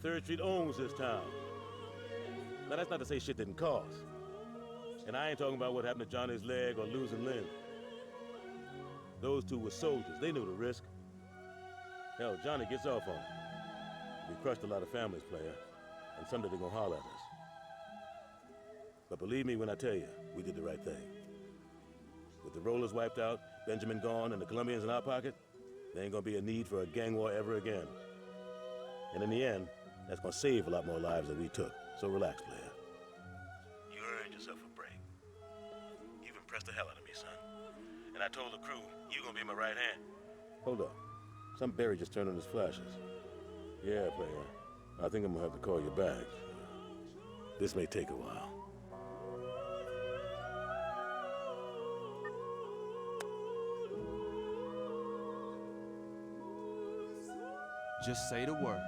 Third Street owns this town. Now, that's not to say shit didn't cost. And I ain't talking about what happened to Johnny's leg or losing limbs. Those two were soldiers. They knew the risk. Hell, Johnny gets off on it. We crushed a lot of families, player. And someday they're gonna holler at us. But believe me when I tell you, we did the right thing. With the rollers wiped out, Benjamin gone, and the Colombians in our pocket, there ain't gonna be a need for a gang war ever again. And in the end, that's gonna save a lot more lives than we took. So relax, player. You earned yourself a break. You've impressed the hell out of me, son. And I told the crew, you gonna be my right hand. Hold up. Some Barry just turned on his flashes. Yeah, player. I think I'm gonna have to call you back. This may take a while. Just say the word.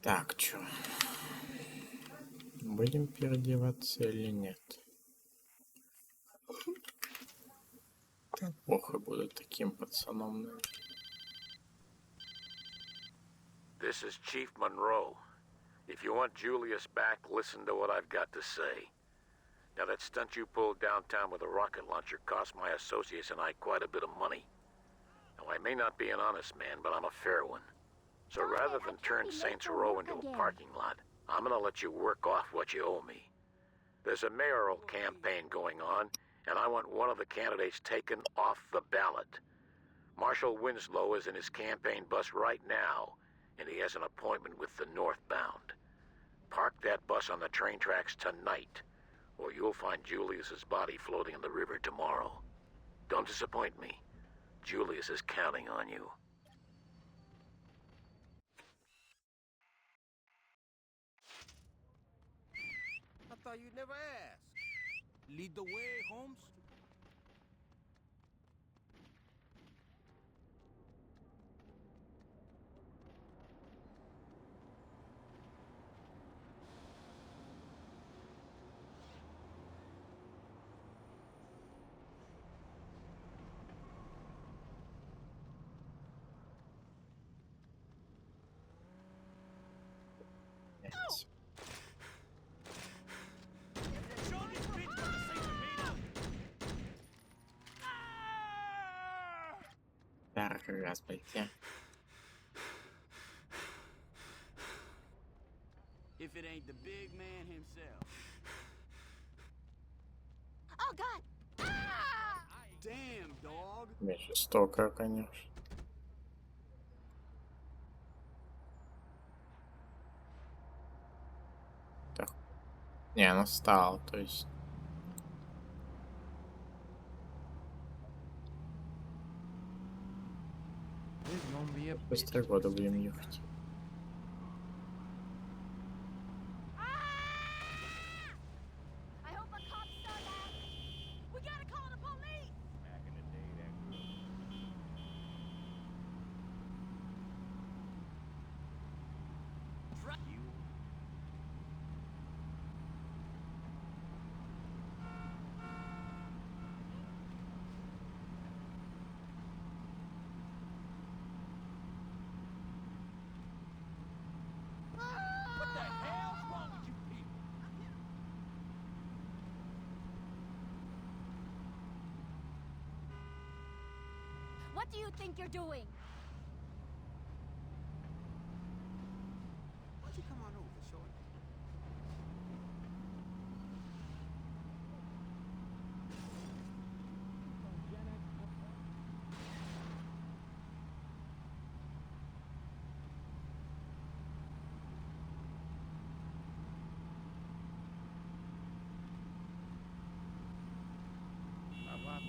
Так, чё? Будем переодеваться или нет? Так плохо буду таким пацаном, наверное. This is Chief Monroe. If you want Julius back, listen to what I've got to say. Now, that stunt you pulled downtown with a rocket launcher cost my associates and I quite a bit of money. Now, I may not be an honest man, but I'm a fair one. So rather than turn Saints Row into a parking lot, I'm gonna let you work off what you owe me. There's a mayoral campaign going on, and I want one of the candidates taken off the ballot. Marshal Winslow is in his campaign bus right now, and he has an appointment with the northbound. Park that bus on the train tracks tonight, or you'll find Julius's body floating in the river tomorrow. Don't disappoint me. Julius is counting on you. I thought you'd never ask. Lead the way, Holmes. Нет. Здравствуйте. If it ain't the big man himself. Oh God! Ah! Damn, dog. Жестоко, конечно. Так. Не, она встала, то есть. Через 3 года будем ехать. I hope a cop saw that. We gotta call the police. Back in the day, that girl. You. What do you think you're doing? Why don't you come on over, short?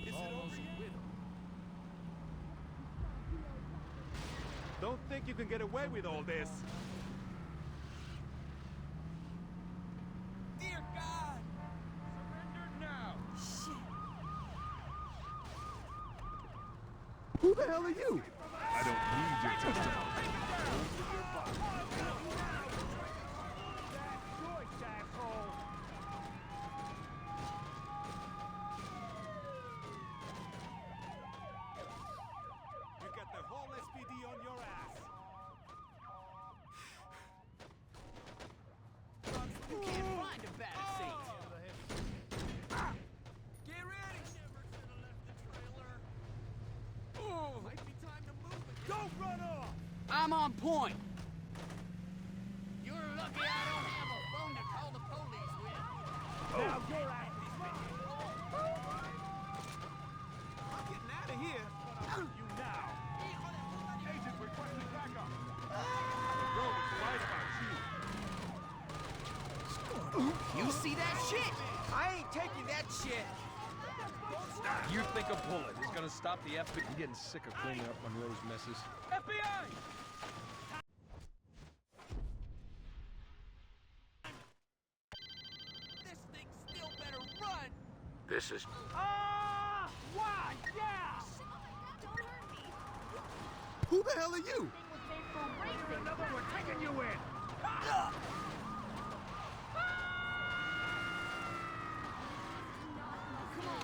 Is it over yet? Don't think you can get away with all this. Dear God! Surrender now. Who the hell are you? I don't need your testimony. You got the whole SPD on your ass. You can't find a better seat. Get ready! Never should have left the trailer. Oh, might be time to move it. Don't run off! I'm on point. You're lucky I don't have a phone to call the police with. Now your ass is I'm getting out of here. you now. Agent requesting backup. The road is right about you. You see that shit? I ain't taking that shit. You think a bullet is gonna stop the FBI? I'm getting sick of cleaning up Monroe's messes. FBI! This thing still better run. This is Ah! Why? Yeah! Don't hurt me. Who the hell are you? Thing was made for racing. Another one taking you in.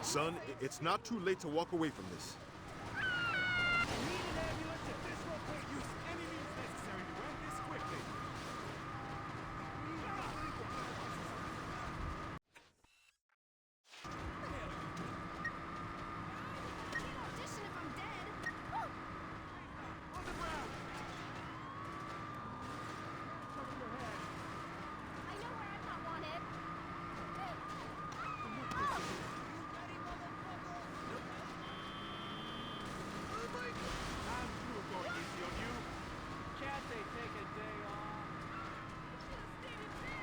Son, it's not too late to walk away from this. Need an ambulance at this location. Use any means necessary to end this quickly. Audition if I'm dead. Woo! On the ground. I know where I'm not wanted. I'm through going easy on you. Can't they take a day off?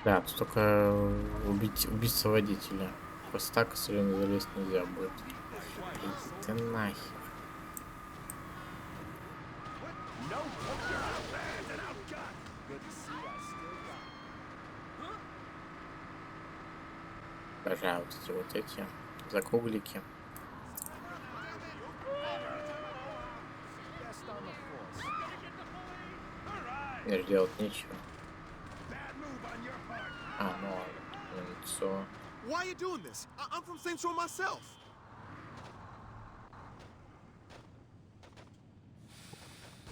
Да, тут только убийца водителя. Просто так сильно залезть нельзя будет. Иди ты нахер. No, you're outmanned and outgunned. Good to see I still got. Пожалуйста, вот эти закруглики. Best on the force. All right. Мне же делать нечего. Bad move on your part. А, ну ладно. Лицо. Why are you doing this? I'm from Saints Row myself.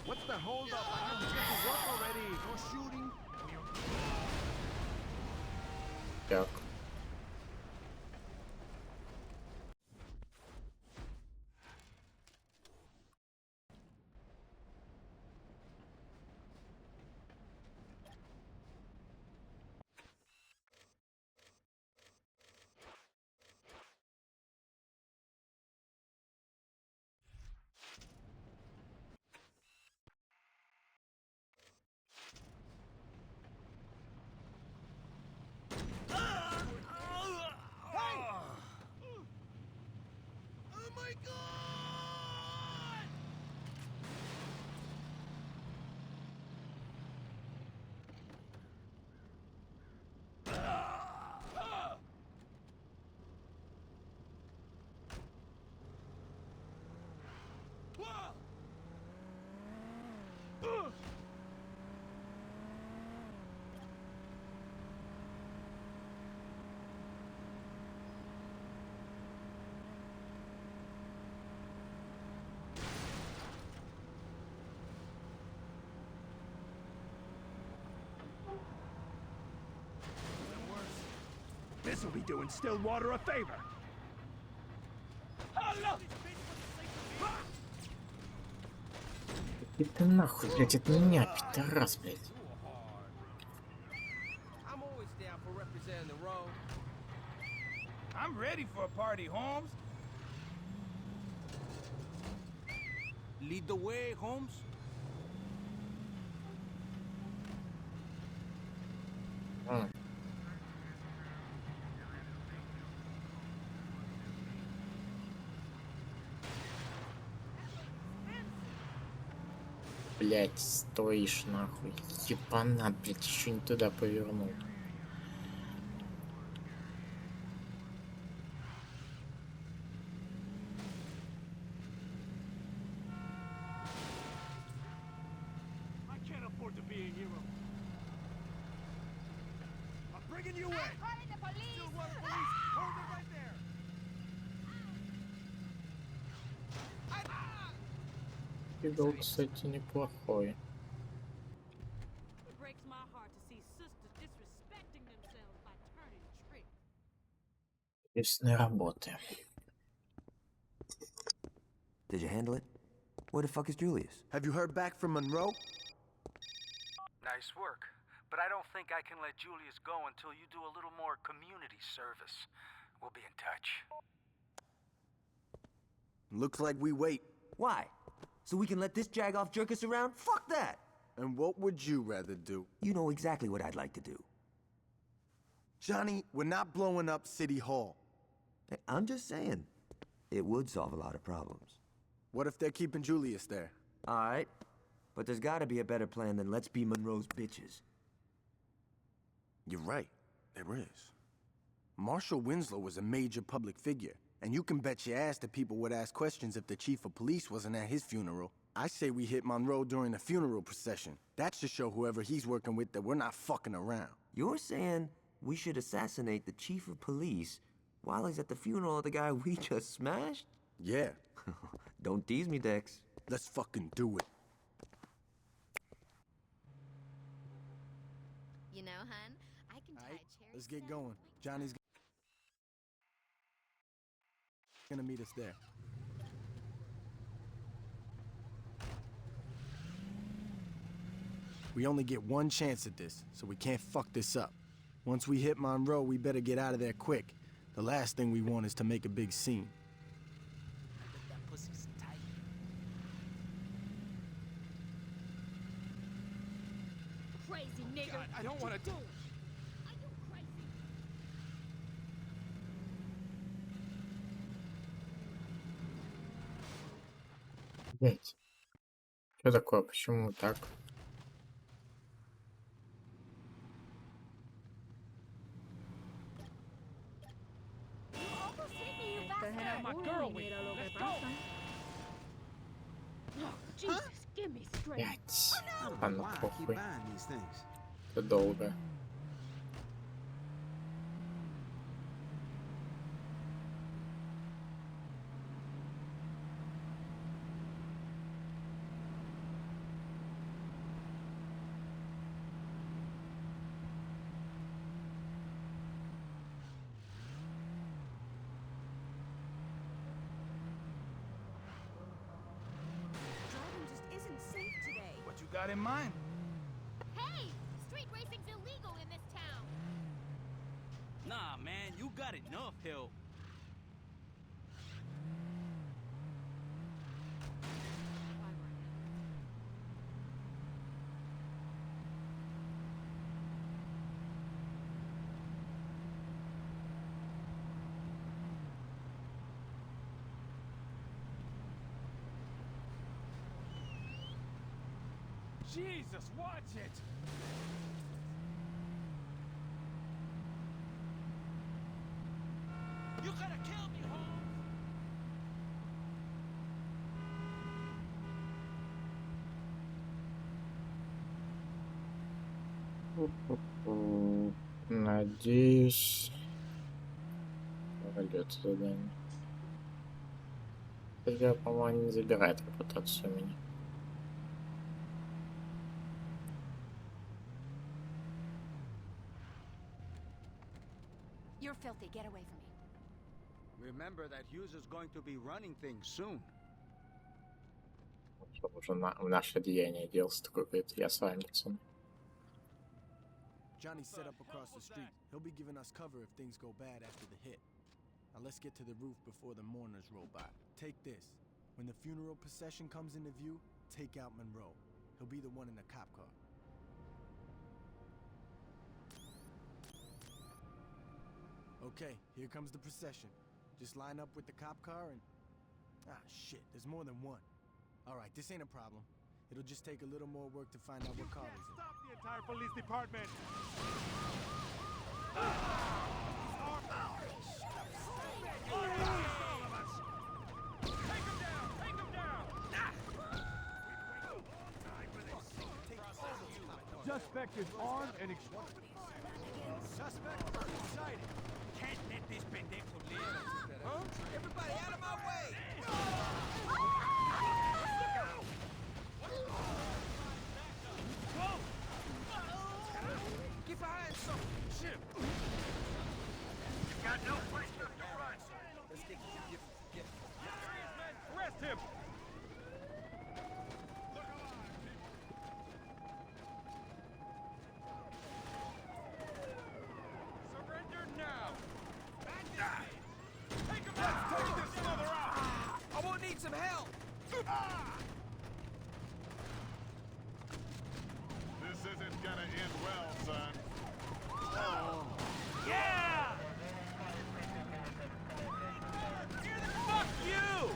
What's the hold up? I can get to work already. No shooting. Так. This will be doing Stillwater a favor. Oh, no! И ты нахуй, блядь, от меня, пидорас, блядь. I'm always down for representing the row. I'm ready for a party, Holmes. Lead the way, Holmes. Блядь, стоишь нахуй. Ебанат, блядь, еще не туда повернул. I can't afford to be a hero. I'm bringing you in. Calling the police! Still one police. Hold it right there. Играл, кстати, неплохой. It breaks my heart to see sisters disrespecting themselves by turning tricks. Интересные работы. Did you handle it? Where the fuck is Julius? Have you heard back from Monroe? Nice work. But I don't think I can let Julius go until you do a little more community service. We'll be in touch. Looks like we wait. Why? So we can let this jagoff jerk us around? Fuck that! And what would you rather do? You know exactly what I'd like to do. Johnny, we're not blowing up City Hall. Hey, I'm just saying, it would solve a lot of problems. What if they're keeping Julius there? Alright, but there's gotta be a better plan than let's be Monroe's bitches. You're right, there is. Marshal Winslow was a major public figure, and you can bet your ass that people would ask questions if the chief of police wasn't at his funeral. I say we hit Monroe during the funeral procession. That should show whoever he's working with that we're not fucking around. You're saying we should assassinate the chief of police while he's at the funeral of the guy we just smashed? Yeah. Don't tease me, Dex. Let's fucking do it. You know, hun, I can tie Alright, a cherry let's get stem going. with Johnny's gonna meet us there. We only get one chance at this, so we can't fuck this up. Once we hit Monroe, we better get out of there quick. The last thing we want is to make a big scene. That pussy's tight. crazy nigger. God, I don't want to do. Are you crazy? Блять. Что такое? Почему так? You almost hit me, you bastard! My girl, wait. Let's go. Jesus, give me strength. Блять. Ладно, похуй. Это долго. Driving just isn't safe today. What you got in mind? Hey! Street racing's illegal in this town! Nah, man, you got enough help. Jesus, watch it. You gotta kill me, Holmes. Надеюсь, пройдется задание. Игра, по-моему, не забирает репутацию у меня. You're filthy. Get away from me. Remember that Hughes is going to be running things soon. Чтобы уже в наше деяние делался такой, говорит, я с вами, пацаны. Johnny's set up across the street. He'll be giving us cover if things go bad after the hit. Now let's get to the roof before the mourners roll by. Take this. When the funeral procession comes into view, take out Monroe. He'll be the one in the cop car. Okay, here comes the procession. Just line up with the cop car and... Ah, shit, there's more than one. Alright, this ain't a problem. It'll just take a little more work to find out what car is in. Stop the entire police department! Suspect is armed and Suspect sighted. Can't let this pendejo live. Huh? Everybody out of my way! Whoa! Get behind something. Shit. You got no place left to run. Let's get. Serious men, arrest him! Surrender now! Take him down! Take this mother out! I won't need some help! This isn't gonna end well, son. Yeah! Fuck you!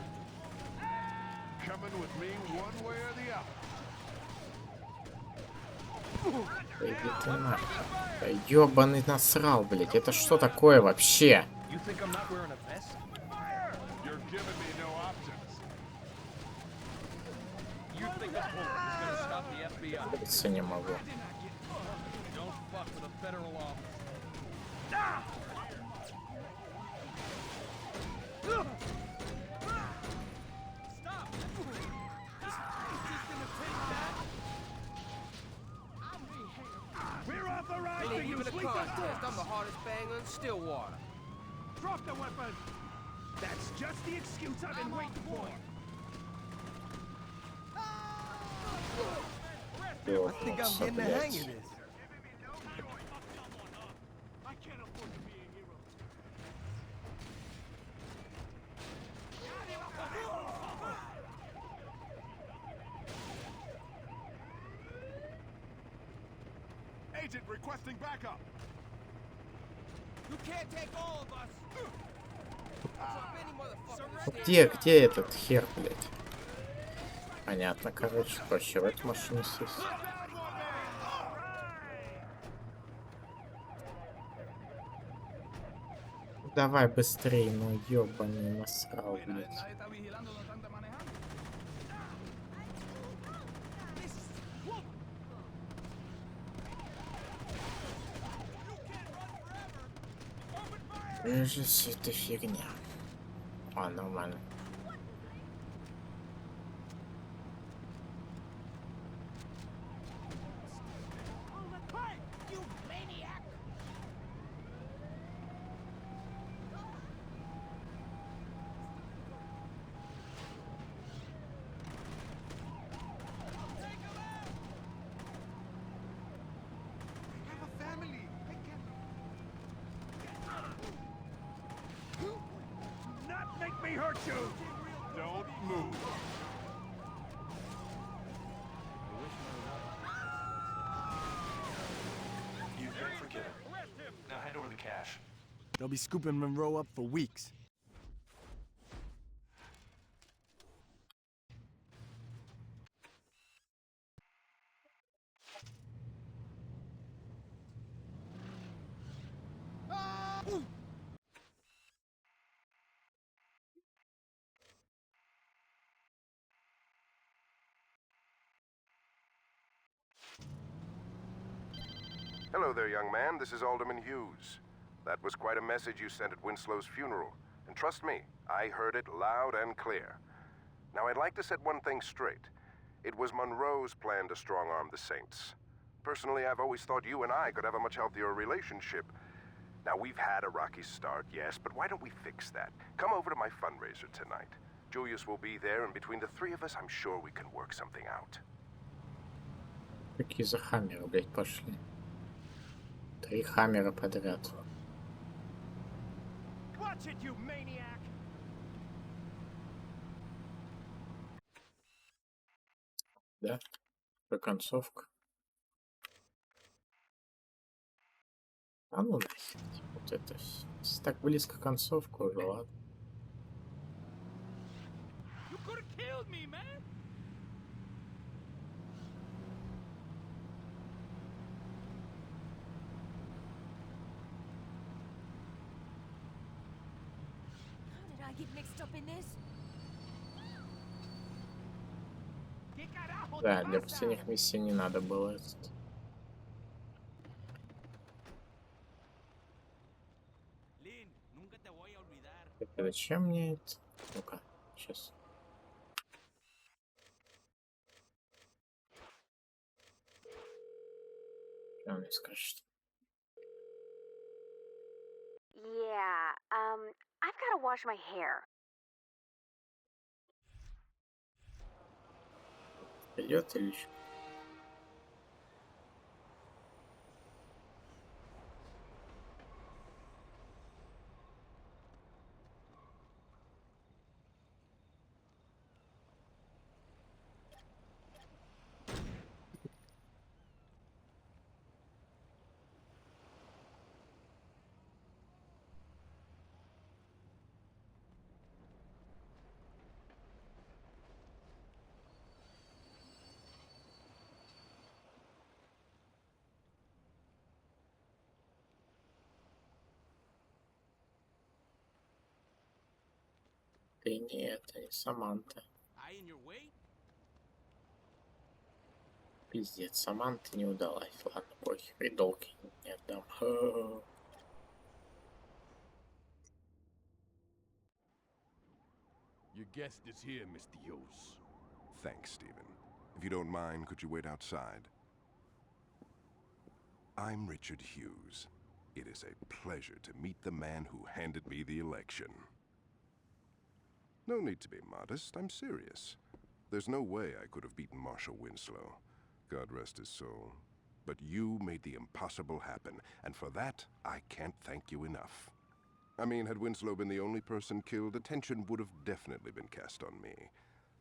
Coming with me one way or the other. Иди ты нахуй. Да ёбаный насрал, блядь. Это что такое вообще? You think I'm not wearing a vest? You're giving me no options. You think a bullet is gonna stop the FBI? Двигаться не могу. Don't fuck with a federal officer. Stop! He's gonna take that. We're authorized to use lethal force! I'm the hardest banger in Stillwater. Drop the weapon! That's just the excuse I've been waiting for! Ёбнулся, I'm getting the hang блядь. of this. I can't afford to be a hero. Agent requesting backup. You can't take all of us. So many motherfuckers. Где этот хер, блядь? Понятно, короче, проще в эту машину сесть. Давай быстрее, ну ёбаный насрал, блядь. Где же вся эта фигня? А, нормально. Not make me hurt you! Don't move. You've been forgiven. Now hand over the cash. They'll be scooping Monroe up for weeks. Hello there, young man. This is Alderman Hughes. That was quite a message you sent at Winslow's funeral. And trust me, I heard it loud and clear. Now, I'd like to set one thing straight. It was Monroe's plan to strong-arm the Saints. Personally, I've always thought you and I could have a much healthier relationship. Now, we've had a rocky start, yes, but why don't we fix that? Come over to my fundraiser tonight. Julius will be there, and between the three of us, I'm sure we can work something out. Какие за хаммеры, блядь, пошли? 3 хаммера подряд. Watch it, you maniac! Да? Про концовка. А ну нахер. Вот это все. Так близко к концовку уже, ладно. You could have killed me, man! How did I get mixed up in this? Да, для последних миссий не надо было это. Так, зачем мне это? Ну-ка, сейчас. Что он мне скажет? Yeah, I've got to wash my hair. Идет или еще? Ты не это, не Саманта. Пиздец, Саманта не удалась. Ладно, похер, и долг не отдам. Your guest is here, Mr. Hughes. Thanks, Stephen. If you don't mind, could you wait outside? I'm Richard Hughes. It is a pleasure to meet the man who handed me the election. No need to be modest, I'm serious. There's no way I could have beaten Marshal Winslow. God rest his soul. But you made the impossible happen, and for that, I can't thank you enough. I mean, had Winslow been the only person killed, attention would have definitely been cast on me.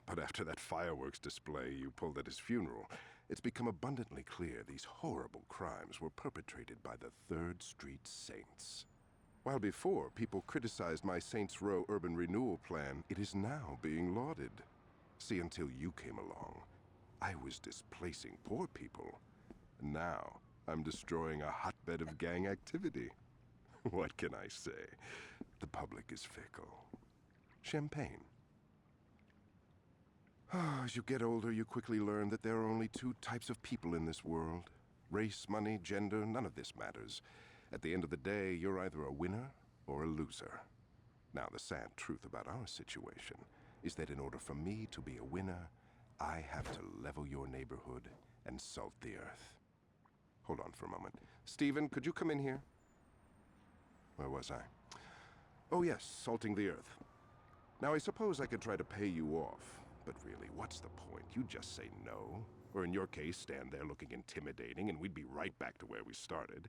But after that fireworks display you pulled at his funeral, it's become abundantly clear these horrible crimes were perpetrated by the 3rd Street Saints. While before people criticized my Saints Row urban renewal plan, it is now being lauded. See, until you came along, I was displacing poor people. Now, I'm destroying a hotbed of gang activity. What can I say? The public is fickle. Champagne. As you get older, you quickly learn that there are only 2 types of people in this world. Race, money, gender, none of this matters. At the end of the day, you're either a winner or a loser. Now, the sad truth about our situation is that in order for me to be a winner, I have to level your neighborhood and salt the earth. Hold on for a moment. Stephen, could you come in here? Where was I? Oh yes, salting the earth. Now I suppose I could try to pay you off, but really, what's the point? You just say no, or in your case, stand there looking intimidating, and we'd be right back to where we started.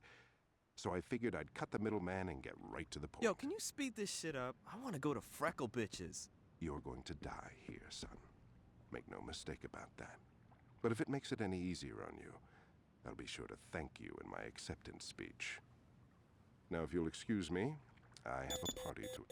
So I figured I'd cut the middleman and get right to the point. Yo, can you speed this shit up? I want to go to Freckle Bitches. You're going to die here, son. Make no mistake about that. But if it makes it any easier on you, I'll be sure to thank you in my acceptance speech. Now, if you'll excuse me, I have a party to...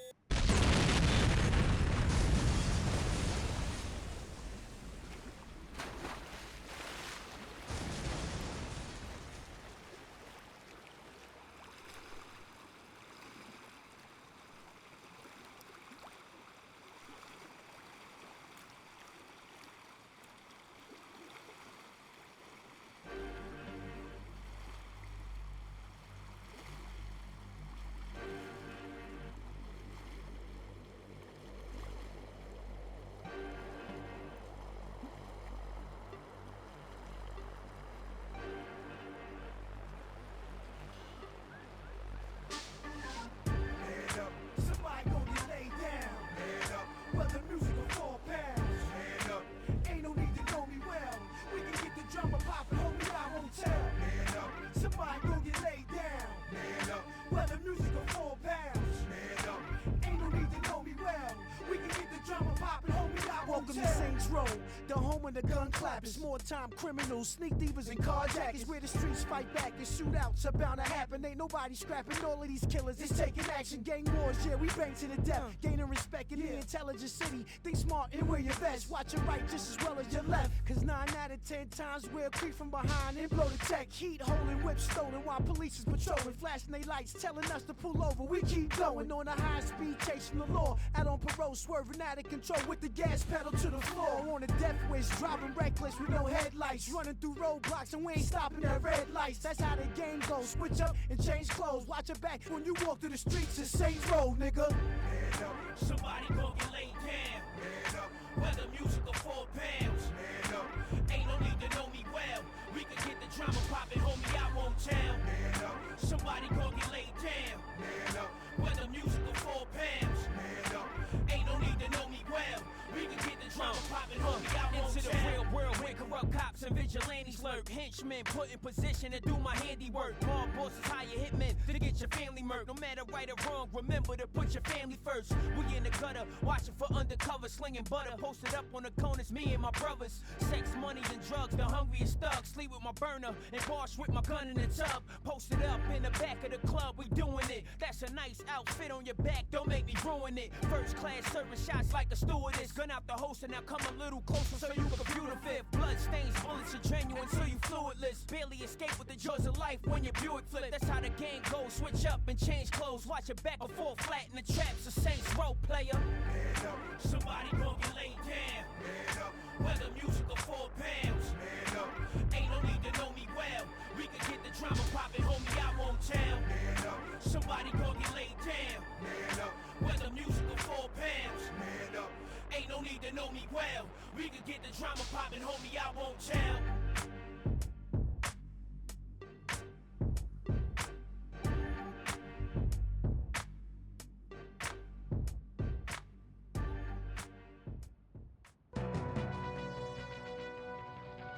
roam. The home of the gun clappers, small-time criminals, sneak thievers and carjackers. Where the streets fight back and shootouts are bound to happen. Ain't nobody scrapping all of these killers. It's taking action. Gang wars, yeah, we bang to the death. Gaining respect in the intelligent city. Think smart and wear your best. Watch your right just as well as your left. Cause 9 out of 10 times we'll creep from behind and blow the tech. Heat holding, whips stolen while police is patrolling. Flashing they lights, telling us to pull over. We keep going on a high speed, chasing the law. Out on parole, swerving out of control with the gas pedal to the floor. On a death wish, driving reckless with no headlights. Running through roadblocks and we ain't stopping at red lights. That's how the game goes. Switch up and change clothes. Watch your back when you walk through the streets of Saints Road, nigga. Man up. Somebody gon' get laid down. Man up. Whether music or 4 pounds. Man up. Ain't no need to know me well. We can get the drama poppin', homie, I won't tell. Man up. Somebody gon' get laid down. Man up. Whether music or 4 pounds. Man up. Ain't no need to know me well. We can get the drama poppin', homie, I won't Into tell. the real world where corrupt cops and vigilantes lurk. Henchmen put in position to do my handiwork. Mob bosses hire hitmen to get your family murked. No matter right or wrong, remember to put your family first. We in the gutter, watching for undercover, slinging butter. Posted up on the corners, me and my brothers. Sex, money, and drugs, the hungriest thugs. Sleep with my burner and wash with my gun in the tub. Posted up in the back of the club, we doing it. That's a nice outfit on your back, don't make me ruin it. First class serving shots like a stewardess. Gun out the holster, now come a little closer so you can view the fifth. Blood stains, bullets are genuine, so you fluidless. Barely escape with the joys of life when your Buick flip. That's how the game goes. Switch up and change clothes. Watch your back before flatten the traps. A Saints Row player. Man up. Somebody gon' get laid down. Man up. Whether music or 4 pounds. Man up. Ain't no need to know me well. We can get the drama poppin', homie, I won't tell. Man up. Somebody gon' get laid down. Man up. Whether music or 4 pounds. Man up. Ain't no need to know me well. We can get the drama poppin', homie, I won't tell.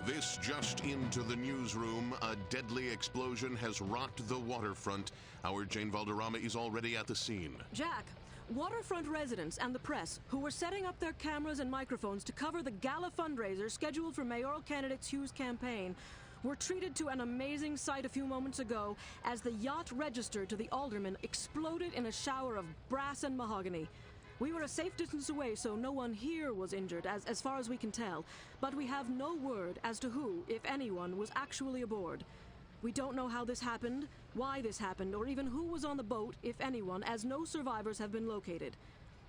This just into the newsroom. A deadly explosion has rocked the waterfront. Our Jane Valderrama is already at the scene. Jack, waterfront residents and the press who were setting up their cameras and microphones to cover the gala fundraiser scheduled for mayoral candidate Hugh's campaign were treated to an amazing sight a few moments ago as the yacht registered to the alderman exploded in a shower of brass and mahogany. We were a safe distance away, so no one here was injured, as far as we can tell. But we have no word as to who, if anyone, was actually aboard. We don't know how this happened, why this happened, or even who was on the boat, if anyone, as no survivors have been located.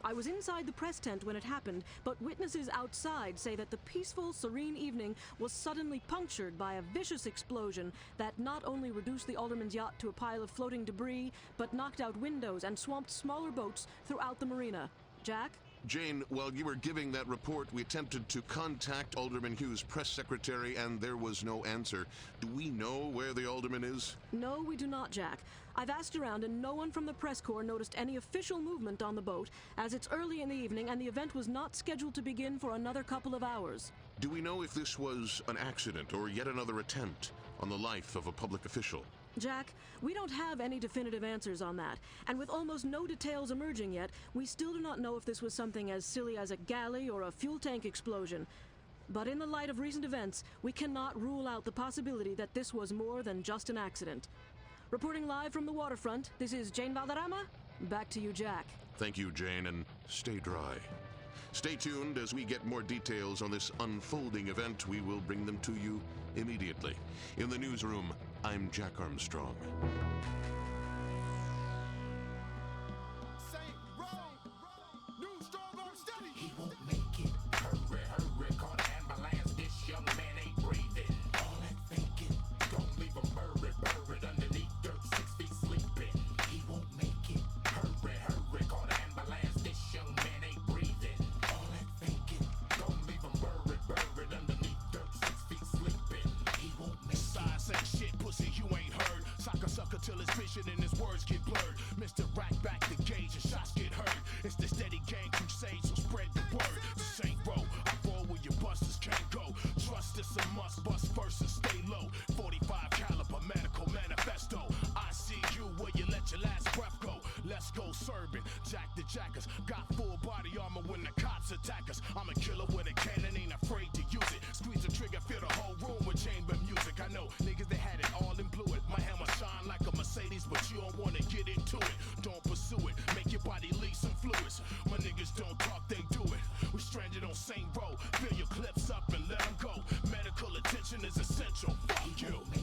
I was inside the press tent when it happened, but witnesses outside say that the peaceful, serene evening was suddenly punctured by a vicious explosion that not only reduced the alderman's yacht to a pile of floating debris, but knocked out windows and swamped smaller boats throughout the marina. Jack? Jane, while you were giving that report, we attempted to contact Alderman Hugh's press secretary, and there was no answer. Do we know where the alderman is? No, we do not, Jack. I've asked around, and no one from the press corps noticed any official movement on the boat, as it's early in the evening and the event was not scheduled to begin for another couple of hours. Do we know if this was an accident or yet another attempt on the life of a public official? Jack, we don't have any definitive answers on that, and with almost no details emerging yet, we still do not know if this was something as silly as a galley or a fuel tank explosion. But in the light of recent events, we cannot rule out the possibility that this was more than just an accident. Reporting live from the waterfront, this is Jane Valderrama. Back to you, Jack. Thank you, Jane, and stay dry. Stay tuned as we get more details on this unfolding event. We will bring them to you immediately. In the newsroom, I'm Jack Armstrong. He won't make it. Hurry, hurry, call the ambulance. This young man ain't breathing. All that thinking, don't leave him buried underneath dirt, 6 feet sleeping. He won't make it. Hurry, hurry, call the ambulance. This young man ain't breathing. All that thinking, don't leave him buried underneath dirt, 6 feet sleeping. He won't make it. Side say shit, pussy, you ain't heard. Sock a sucker till it's fishing essential. Fuck you.